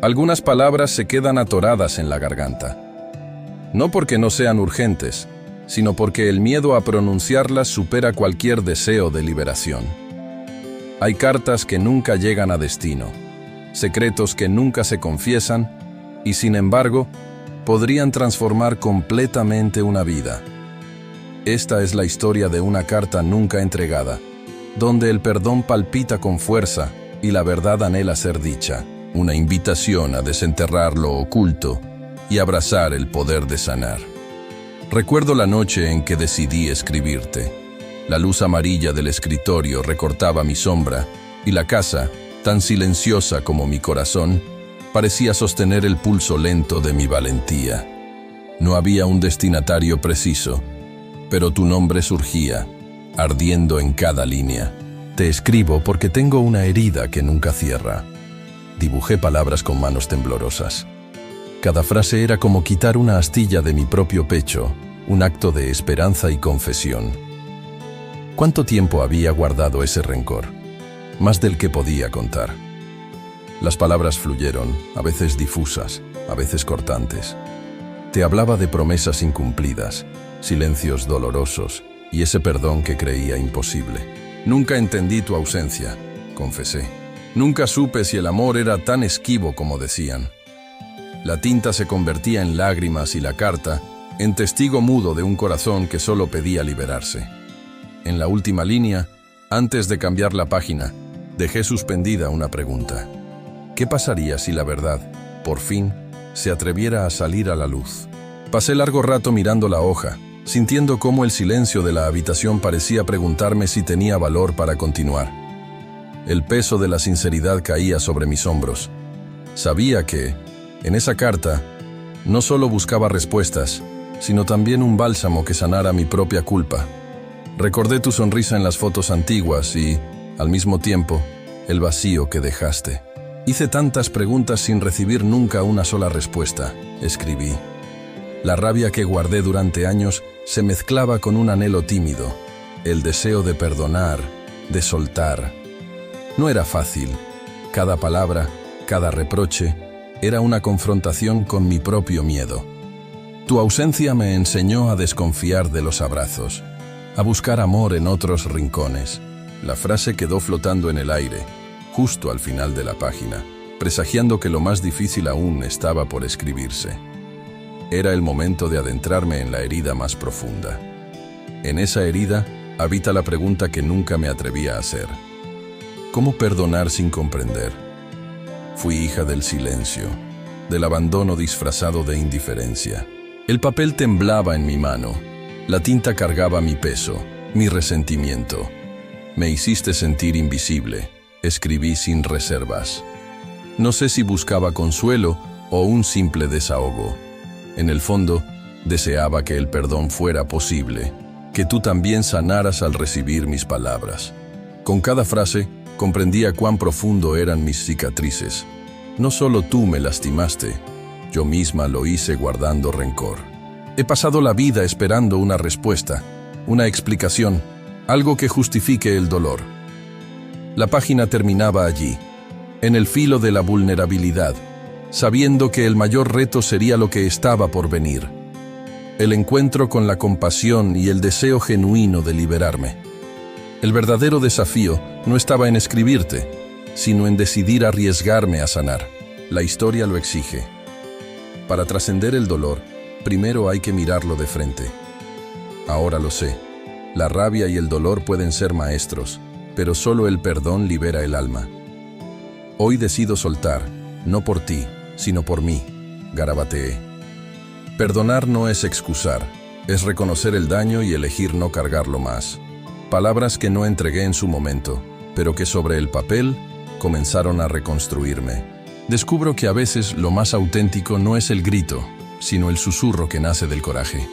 Algunas palabras se quedan atoradas en la garganta. No porque no sean urgentes, sino porque el miedo a pronunciarlas supera cualquier deseo de liberación. Hay cartas que nunca llegan a destino, secretos que nunca se confiesan y, sin embargo, podrían transformar completamente una vida. Esta es la historia de una carta nunca entregada, donde el perdón palpita con fuerza y la verdad anhela ser dicha, una invitación a desenterrar lo oculto y abrazar el poder de sanar. Recuerdo la noche en que decidí escribirte. La luz amarilla del escritorio recortaba mi sombra y la casa, tan silenciosa como mi corazón, parecía sostener el pulso lento de mi valentía. No había un destinatario preciso, pero tu nombre surgía, ardiendo en cada línea. Te escribo porque tengo una herida que nunca cierra. Dibujé palabras con manos temblorosas. Cada frase era como quitar una astilla de mi propio pecho, un acto de esperanza y confesión. ¿Cuánto tiempo había guardado ese rencor? Más del que podía contar. Las palabras fluyeron, a veces difusas, a veces cortantes. Te hablaba de promesas incumplidas, silencios dolorosos y ese perdón que creía imposible. Nunca entendí tu ausencia, confesé. Nunca supe si el amor era tan esquivo como decían. La tinta se convertía en lágrimas y la carta en testigo mudo de un corazón que solo pedía liberarse. En la última línea, antes de cambiar la página, dejé suspendida una pregunta. ¿Qué pasaría si la verdad, por fin, se atreviera a salir a la luz? Pasé largo rato mirando la hoja, sintiendo cómo el silencio de la habitación parecía preguntarme si tenía valor para continuar. El peso de la sinceridad caía sobre mis hombros. Sabía que, en esa carta, no solo buscaba respuestas, sino también un bálsamo que sanara mi propia culpa. Recordé tu sonrisa en las fotos antiguas y, al mismo tiempo, el vacío que dejaste. Hice tantas preguntas sin recibir nunca una sola respuesta, escribí. La rabia que guardé durante años se mezclaba con un anhelo tímido, el deseo de perdonar, de soltar. No era fácil. Cada palabra, cada reproche, era una confrontación con mi propio miedo. Tu ausencia me enseñó a desconfiar de los abrazos, a buscar amor en otros rincones. La frase quedó flotando en el aire, justo al final de la página, presagiando que lo más difícil aún estaba por escribirse. Era el momento de adentrarme en la herida más profunda. En esa herida habita la pregunta que nunca me atrevía a hacer. ¿Cómo perdonar sin comprender? Fui hija del silencio, del abandono disfrazado de indiferencia. El papel temblaba en mi mano, la tinta cargaba mi peso, mi resentimiento. Me hiciste sentir invisible, escribí sin reservas. No sé si buscaba consuelo o un simple desahogo. En el fondo, deseaba que el perdón fuera posible, que tú también sanaras al recibir mis palabras. Con cada frase, comprendía cuán profundo eran mis cicatrices. No solo tú me lastimaste, yo misma lo hice guardando rencor. He pasado la vida esperando una respuesta, una explicación, algo que justifique el dolor. La página terminaba allí, en el filo de la vulnerabilidad, sabiendo que el mayor reto sería lo que estaba por venir. El encuentro con la compasión y el deseo genuino de liberarme. El verdadero desafío no estaba en escribirte, sino en decidir arriesgarme a sanar. La historia lo exige. Para trascender el dolor, primero hay que mirarlo de frente. Ahora lo sé, la rabia y el dolor pueden ser maestros, pero solo el perdón libera el alma. Hoy decido soltar, no por ti, sino por mí, garabateé. Perdonar no es excusar, es reconocer el daño y elegir no cargarlo más. Palabras que no entregué en su momento, pero que sobre el papel comenzaron a reconstruirme. Descubro que a veces lo más auténtico no es el grito, sino el susurro que nace del coraje.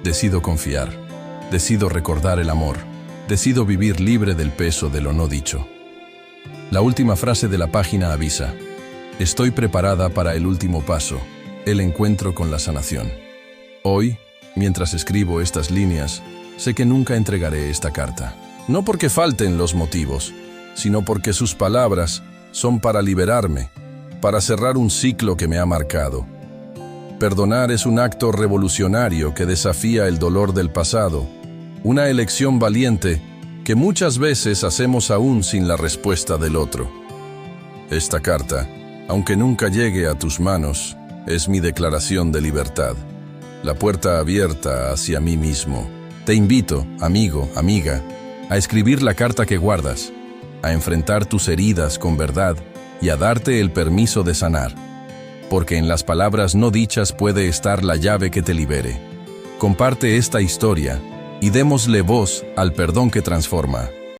Decido confiar, decido recordar el amor, decido vivir libre del peso de lo no dicho. La última frase de la página avisa: estoy preparada para el último paso, el encuentro con la sanación. Hoy, mientras escribo estas líneas, sé que nunca entregaré esta carta. No porque falten los motivos, sino porque sus palabras son para liberarme, para cerrar un ciclo que me ha marcado. Perdonar es un acto revolucionario que desafía el dolor del pasado, una elección valiente que muchas veces hacemos aún sin la respuesta del otro. Esta carta, aunque nunca llegue a tus manos, es mi declaración de libertad, la puerta abierta hacia mí mismo. Te invito, amigo, amiga, a escribir la carta que guardas, a enfrentar tus heridas con verdad y a darte el permiso de sanar, porque en las palabras no dichas puede estar la llave que te libere. Comparte esta historia y démosle voz al perdón que transforma.